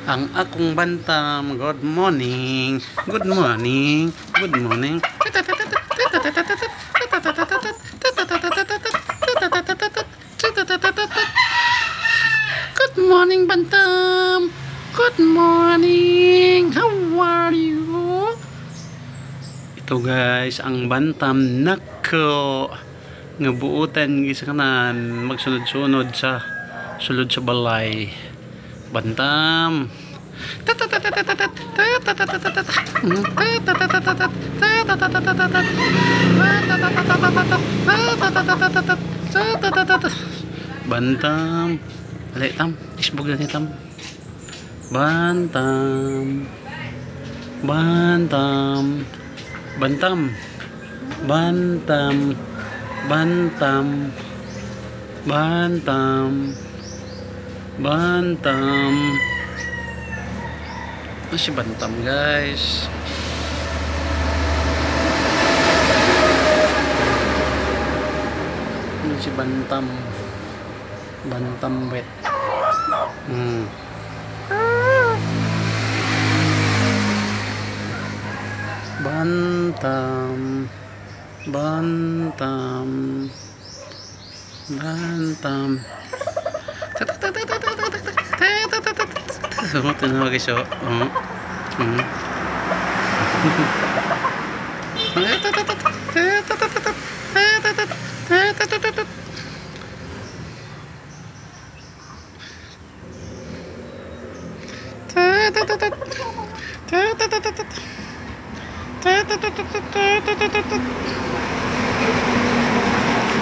ang akong bantam. Good morning. Good morning. Good morning. Good morning, bantam. Good morning. How are you? Ito guys, ang bantam nako nga buutan gisa kanan magsunod-sunod sa sulod sa balay. Bantam. Bantam. Alay tam, isbog na tam. Bantam. Bantam. Bantam. Bantam. Bantam. Bantam. Bantam. Masih bantam guys. Ini si bantam. Bantam wet. Bantam. Bantam. Bantam. Ito na mga guys.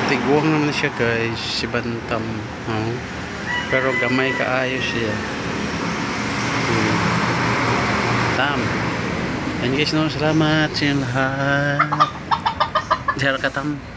Tiguang naman siya guys, si bantam. Pero gamay kaayos siya. Tam. And guys, no, salamat sa inyong lahat. Diyan ka tam.